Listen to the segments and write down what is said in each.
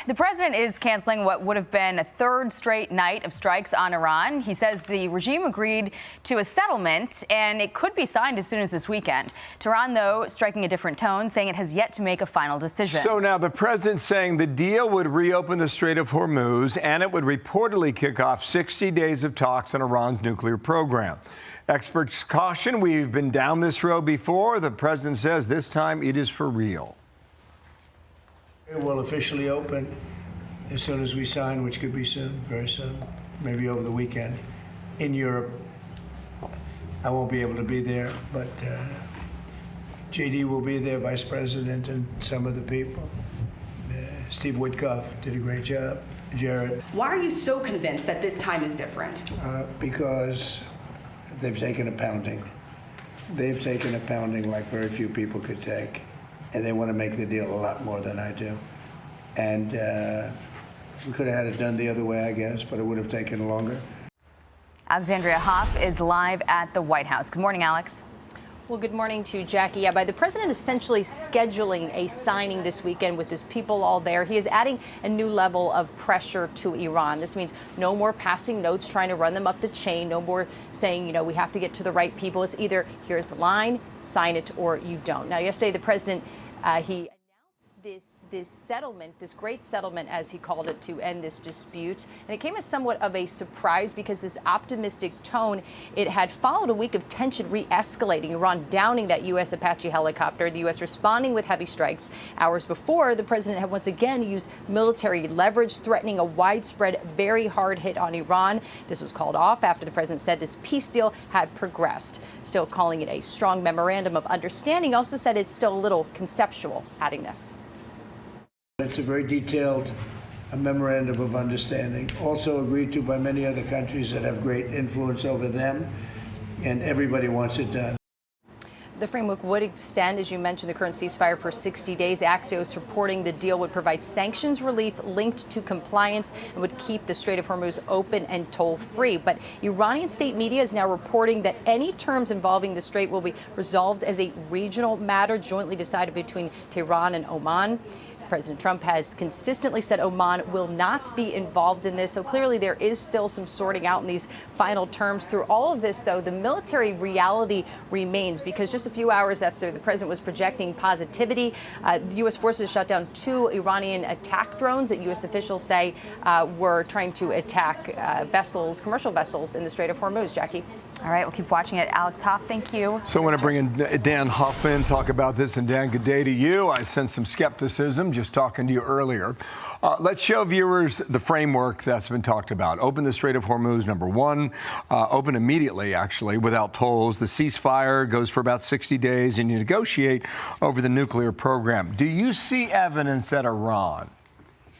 The president is canceling what would have been a third straight night of strikes on Iran. He says the regime agreed to a settlement and it could be signed as soon as this weekend. Tehran, though, striking a different tone, saying it has yet to make a final decision. So now the president saying the deal would reopen the Strait of Hormuz and it would reportedly kick off 60 days of talks on Iran's nuclear program. Experts caution we've been down this road before. The president says this time it is for real. It will officially open as soon as we sign, which could be soon, very soon, maybe over the weekend. In Europe, I won't be able to be there, but JD will be there, Vice President, and some of the people. Steve Witkoff did a great job. Jared. Why are you so convinced that this time is different? Because they've taken a pounding. They've taken a pounding like very few people could take. And they want to make the deal a lot more than I do. And we could have had it done the other way, I guess, but it would have taken longer. Alexandria Hoff is live at the White House. Good morning, Alex. Well, good morning to you, Jackie. Yeah, by the president essentially scheduling a signing this weekend with his people all there, he is adding a new level of pressure to Iran. This means no more passing notes, trying to run them up the chain, no more saying, we have to get to the right people. It's either here's the line, sign it, or you don't. Now, yesterday, the president, he announced this settlement, this great settlement, as he called it, to end this dispute. And it came as somewhat of a surprise because this optimistic tone, it had followed a week of tension re-escalating, Iran downing that U.S. Apache helicopter, the U.S. responding with heavy strikes. Hours before, the president had once again used military leverage, threatening a widespread, very hard hit on Iran. This was called off after the president said this peace deal had progressed. Still calling it a strong memorandum of understanding, also said it's still a little conceptual, adding this. It's a very detailed memorandum of understanding, also agreed to by many other countries that have great influence over them, and everybody wants it done. The framework would extend, as you mentioned, the current ceasefire for 60 days. Axios reporting the deal would provide sanctions relief linked to compliance and would keep the Strait of Hormuz open and toll-free. But Iranian state media is now reporting that any terms involving the strait will be resolved as a regional matter jointly decided between Tehran and Oman. President Trump has consistently said Oman will not be involved in this. So clearly there is still some sorting out in these final terms. Through all of this, though, the military reality remains because just a few hours after the president was projecting positivity, the U.S. forces shot down 2 Iranian attack drones that U.S. officials say were trying to attack vessels, commercial vessels in the Strait of Hormuz. Jackie. All right, we'll keep watching it. Alex Hoff, thank you. So I want to bring in Dan Hoffman, talk about this. And Dan, good day to you. I sense some skepticism just talking to you earlier. Let's show viewers the framework that's been talked about. Open the Strait of Hormuz, number one. Open immediately, actually, without tolls. The ceasefire goes for about 60 days, and you negotiate over the nuclear program. Do you see evidence that Iran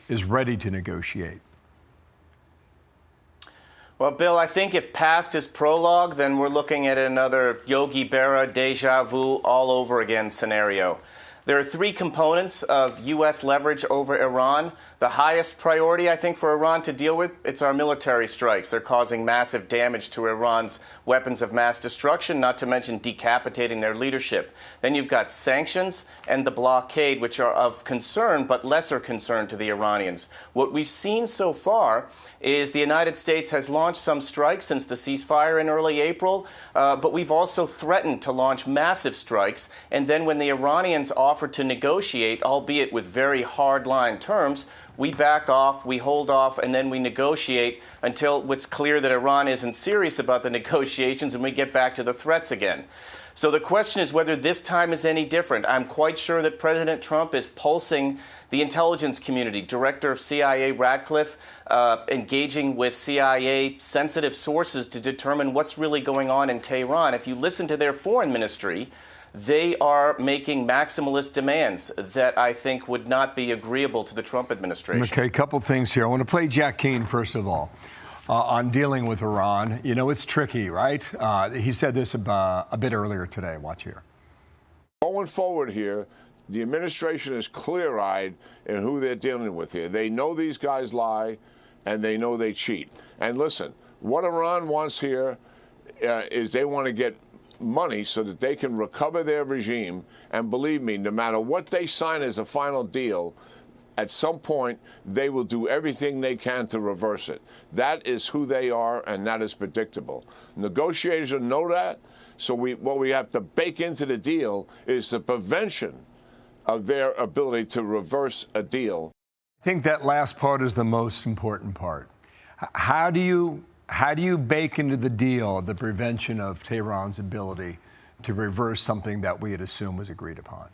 is ready to negotiate? Well, Bill, I think if past is prologue, then we're looking at another Yogi Berra deja vu all over again scenario. There are 3 components of U.S. leverage over Iran. The highest priority, I think, for Iran to deal with, it's our military strikes. They're causing massive damage to Iran's weapons of mass destruction, not to mention decapitating their leadership. Then you've got sanctions and the blockade, which are of concern, but lesser concern to the Iranians. What we've seen so far is the United States has launched some strikes since the ceasefire in early April, but we've also threatened to launch massive strikes. And then when the Iranians offer to negotiate, albeit with very hard-line terms, we back off, we hold off, and then we negotiate until it's clear that Iran isn't serious about the negotiations and we get back to the threats again. So the question is whether this time is any different. I'm quite sure that President Trump is pulsing the intelligence community, Director of CIA Ratcliffe, engaging with CIA sensitive sources to determine what's really going on in Tehran. If you listen to their foreign ministry, they are making maximalist demands that I think would not be agreeable to the Trump administration. Okay, a couple things here. I want to play Jack Keane, first of all, on dealing with Iran. It's tricky, right? He said this a bit earlier today. Watch here. Going forward here, the administration is clear-eyed in who they're dealing with here. They know these guys lie, and they know they cheat. And listen, what Iran wants here is they want to get money so that they can recover their regime. And believe me, no matter what they sign as a final deal, at some point, they will do everything they can to reverse it. That is who they are, and that is predictable. Negotiators know that, so what we have to bake into the deal is the prevention of their ability to reverse a deal. I think that last part is the most important part. How do you bake into the deal the prevention of Tehran's ability to reverse something that we had assumed was agreed upon?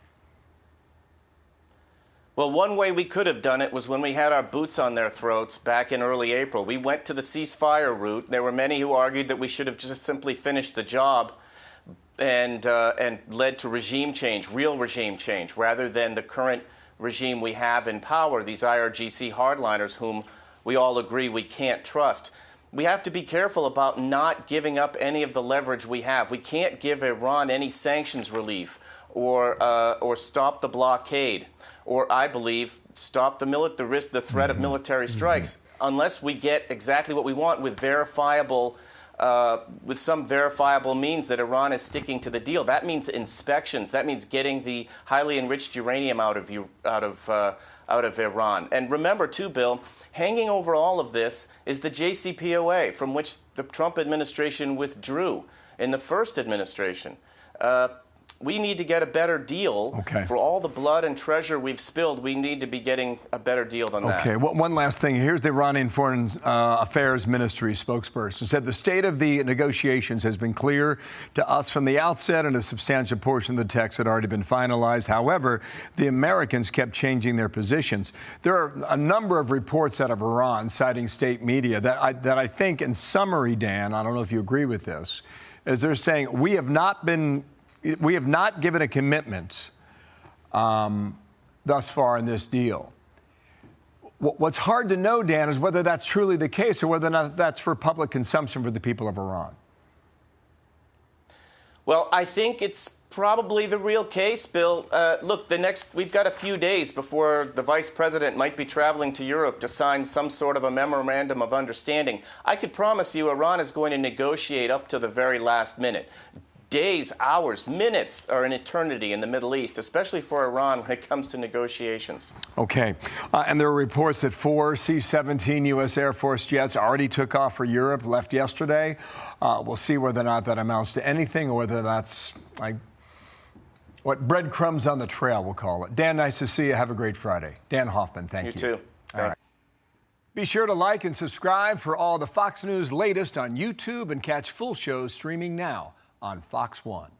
Well, one way we could have done it was when we had our boots on their throats back in early April. We went to the ceasefire route. There were many who argued that we should have just simply finished the job and led to regime change, real regime change, rather than the current regime we have in power, these IRGC hardliners whom we all agree we can't trust. We have to be careful about not giving up any of the leverage we have. We can't give Iran any sanctions relief or stop the blockade, or I believe stop the threat of military strikes, unless we get exactly what we want with some verifiable means that Iran is sticking to the deal. That means inspections. That means getting the highly enriched uranium out of Iran. And remember, too, Bill, hanging over all of this is the JCPOA, from which the Trump administration withdrew in the first administration. We need to get a better deal. Okay. For all the blood and treasure we've spilled. We need to be getting a better deal than that. Okay, well, one last thing. Here's the Iranian Foreign Affairs Ministry spokesperson. Said the state of the negotiations has been clear to us from the outset, and a substantial portion of the text had already been finalized. However, the Americans kept changing their positions. There are a number of reports out of Iran citing state media that I think, in summary, Dan, I don't know if you agree with this, is they're saying we have not given a commitment thus far in this deal. What's hard to know, Dan, is whether that's truly the case or whether or not that's for public consumption for the people of Iran. Well, I think it's probably the real case, Bill. Look, we've got a few days before the vice president might be traveling to Europe to sign some sort of a memorandum of understanding. I could promise you Iran is going to negotiate up to the very last minute. Days, hours, minutes are an eternity in the Middle East, especially for Iran when it comes to negotiations. Okay. And there are reports that 4 C-17 U.S. Air Force jets already took off for Europe, left yesterday. We'll see whether or not that amounts to anything, or whether that's like what breadcrumbs on the trail, we'll call it. Dan, nice to see you. Have a great Friday. Dan Hoffman, thank you. You too. All right. Be sure to like and subscribe for all the Fox News latest on YouTube, and catch full shows streaming now on Fox One.